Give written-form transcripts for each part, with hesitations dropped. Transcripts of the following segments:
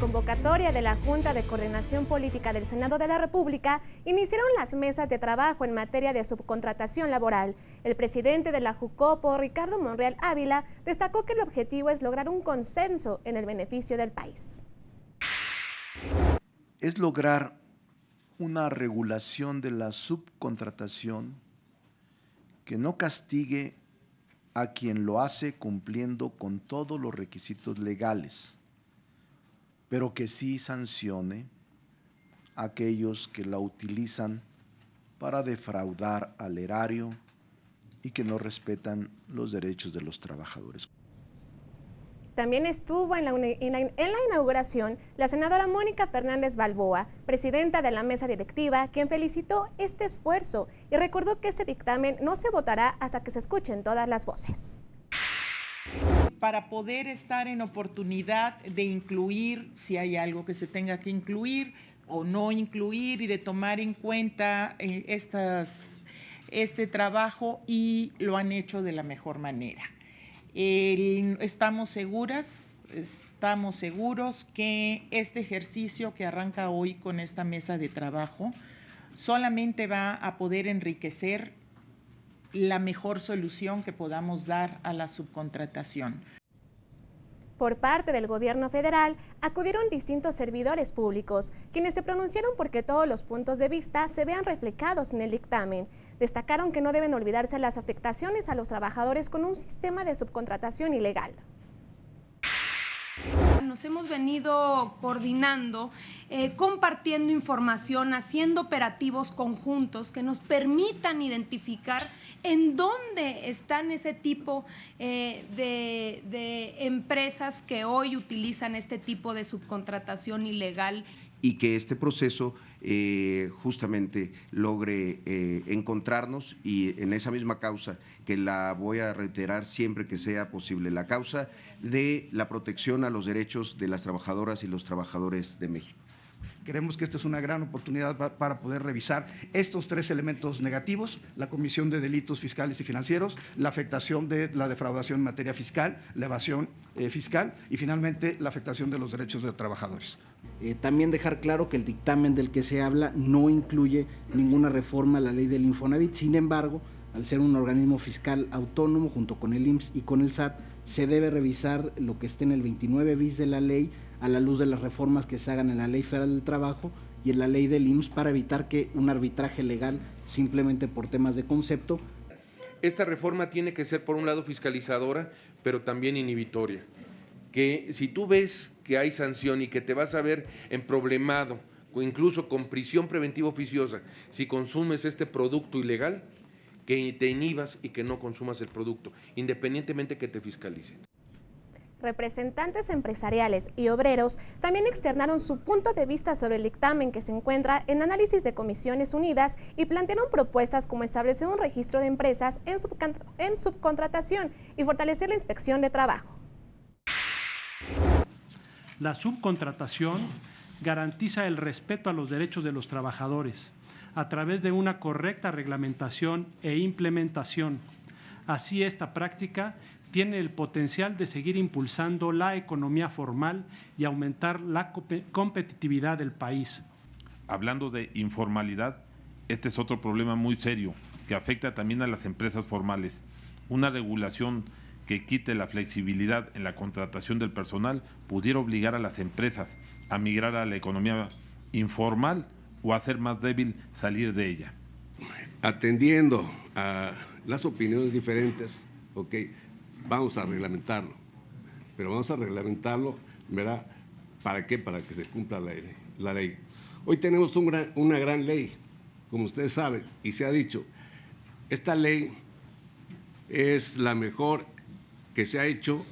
convocatoria de la Junta de Coordinación Política del Senado de la República, iniciaron las mesas de trabajo en materia de subcontratación laboral. El presidente de la JUCOPO, Ricardo Monreal Ávila, destacó que el objetivo es lograr un consenso en el beneficio del país. Es lograr una regulación de la subcontratación que no castigue a quien lo hace cumpliendo con todos los requisitos legales, pero que sí sancione a aquellos que la utilizan para defraudar al erario y que no respetan los derechos de los trabajadores. También estuvo en la inauguración la senadora Mónica Fernández Balboa, presidenta de la mesa directiva, quien felicitó este esfuerzo y recordó que este dictamen no se votará hasta que se escuchen todas las voces. Para poder estar en oportunidad de incluir, si hay algo que se tenga que incluir o no incluir, y de tomar en cuenta este trabajo, y lo han hecho de la mejor manera. Estamos seguros que este ejercicio que arranca hoy con esta mesa de trabajo solamente va a poder enriquecer la mejor solución que podamos dar a la subcontratación. Por parte del gobierno federal, acudieron distintos servidores públicos, quienes se pronunciaron porque todos los puntos de vista se vean reflejados en el dictamen. Destacaron que no deben olvidarse las afectaciones a los trabajadores con un sistema de subcontratación ilegal. Nos hemos venido coordinando, compartiendo información, haciendo operativos conjuntos que nos permitan identificar en dónde están ese tipo de empresas que hoy utilizan este tipo de subcontratación ilegal. Y que este proceso justamente logre encontrarnos, y en esa misma causa, que la voy a reiterar siempre que sea posible, la causa de la protección a los derechos de las trabajadoras y los trabajadores de México. Creemos que esta es una gran oportunidad para poder revisar estos tres elementos negativos: la comisión de delitos fiscales y financieros, la afectación de la defraudación en materia fiscal, la evasión fiscal y finalmente la afectación de los derechos de los trabajadores. También dejar claro que el dictamen del que se habla no incluye ninguna reforma a la ley del Infonavit. Sin embargo, al ser un organismo fiscal autónomo junto con el IMSS y con el SAT, se debe revisar lo que esté en el 29 bis de la ley a la luz de las reformas que se hagan en la Ley Federal del Trabajo y en la ley del IMSS, para evitar que un arbitraje legal, simplemente por temas de concepto. Esta reforma tiene que ser, por un lado, fiscalizadora, pero también inhibitoria. Que si tú ves que hay sanción y que te vas a ver emproblemado, o incluso con prisión preventiva oficiosa, si consumes este producto ilegal, que te inhibas y que no consumas el producto, independientemente que te fiscalicen. Representantes empresariales y obreros también externaron su punto de vista sobre el dictamen, que se encuentra en análisis de Comisiones Unidas, y plantearon propuestas como establecer un registro de empresas en subcontratación y fortalecer la inspección de trabajo. La subcontratación garantiza el respeto a los derechos de los trabajadores a través de una correcta reglamentación e implementación. Así, esta práctica tiene el potencial de seguir impulsando la economía formal y aumentar la competitividad del país. Hablando de informalidad, este es otro problema muy serio que afecta también a las empresas formales. Una regulación que quite la flexibilidad en la contratación del personal pudiera obligar a las empresas a migrar a la economía informal o hacer más débil salir de ella. Atendiendo a las opiniones diferentes, vamos a reglamentarlo, pero vamos a reglamentarlo, ¿verdad? ¿Para qué? Para que se cumpla la ley. Hoy tenemos una gran ley, como ustedes saben, y se ha dicho, esta ley es la mejor que se ha hecho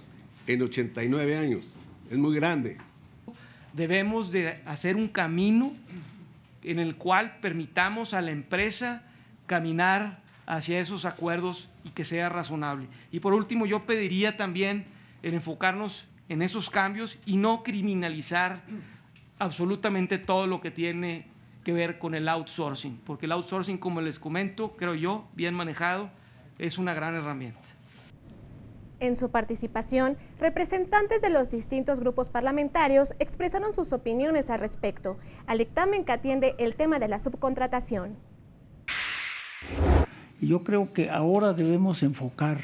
en 89 años, es muy grande. Debemos de hacer un camino en el cual permitamos a la empresa caminar hacia esos acuerdos y que sea razonable. Y por último, yo pediría también el enfocarnos en esos cambios y no criminalizar absolutamente todo lo que tiene que ver con el outsourcing, porque el outsourcing, como les comento, creo yo, bien manejado, es una gran herramienta. En su participación, representantes de los distintos grupos parlamentarios expresaron sus opiniones al respecto, al dictamen que atiende el tema de la subcontratación. Yo creo que ahora debemos enfocar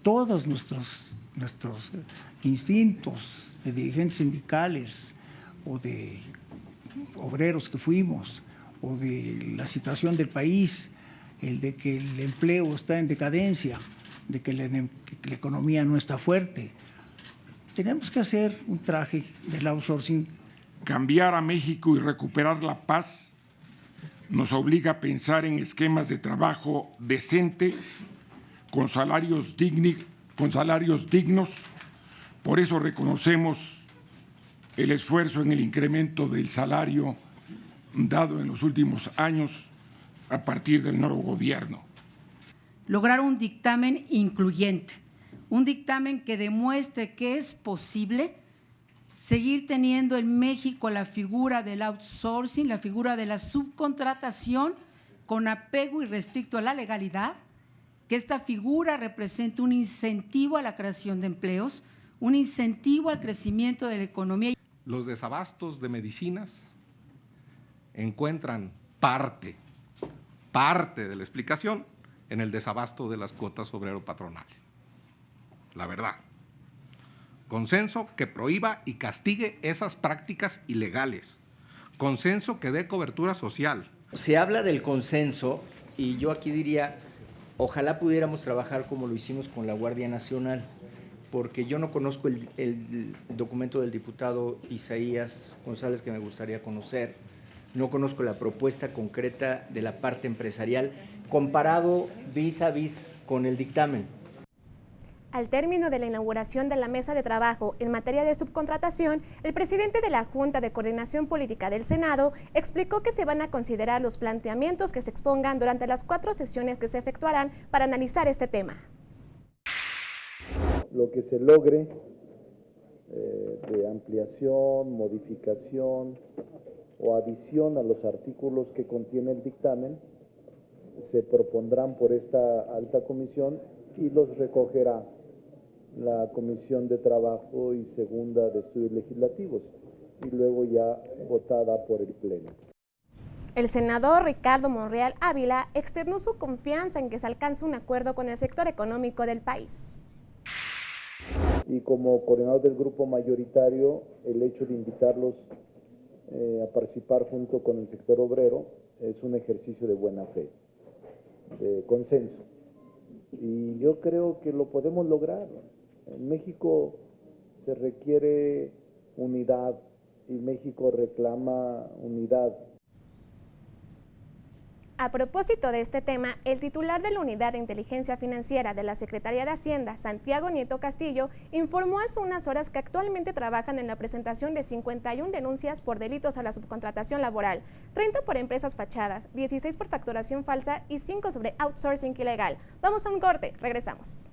todos nuestros instintos de dirigentes sindicales o de obreros que fuimos, o de la situación del país, el de que el empleo está en decadencia, de que la economía no está fuerte. Tenemos que hacer un traje del outsourcing. Cambiar a México y recuperar la paz nos obliga a pensar en esquemas de trabajo decente, con salarios dignos. Por eso reconocemos el esfuerzo en el incremento del salario dado en los últimos años a partir del nuevo gobierno. Lograr un dictamen incluyente, un dictamen que demuestre que es posible seguir teniendo en México la figura del outsourcing, la figura de la subcontratación con apego irrestricto a la legalidad, que esta figura represente un incentivo a la creación de empleos, un incentivo al crecimiento de la economía. Los desabastos de medicinas encuentran parte de la explicación en el desabasto de las cuotas obrero-patronales. La verdad. Consenso que prohíba y castigue esas prácticas ilegales. Consenso que dé cobertura social. Se habla del consenso y yo aquí diría, ojalá pudiéramos trabajar como lo hicimos con la Guardia Nacional, porque yo no conozco el documento del diputado Isaías González que me gustaría conocer, no conozco la propuesta concreta de la parte empresarial comparado vis a vis con el dictamen. Al término de la inauguración de la mesa de trabajo en materia de subcontratación, el presidente de la Junta de Coordinación Política del Senado explicó que se van a considerar los planteamientos que se expongan durante las 4 sesiones que se efectuarán para analizar este tema. Lo que se logre de ampliación, modificación o adición a los artículos que contiene el dictamen se propondrán por esta alta comisión y los recogerá la Comisión de Trabajo y Segunda de Estudios Legislativos y luego ya votada por el Pleno. El senador Ricardo Monreal Ávila externó su confianza en que se alcance un acuerdo con el sector económico del país. Y como coordinador del grupo mayoritario, el hecho de invitarlos a participar junto con el sector obrero es un ejercicio de buena fe, de consenso. Y yo creo que lo podemos lograr. En México se requiere unidad y México reclama unidad. A propósito de este tema, el titular de la Unidad de Inteligencia Financiera de la Secretaría de Hacienda, Santiago Nieto Castillo, informó hace unas horas que actualmente trabajan en la presentación de 51 denuncias por delitos a la subcontratación laboral, 30 por empresas fachadas, 16 por facturación falsa y 5 sobre outsourcing ilegal. Vamos a un corte, regresamos.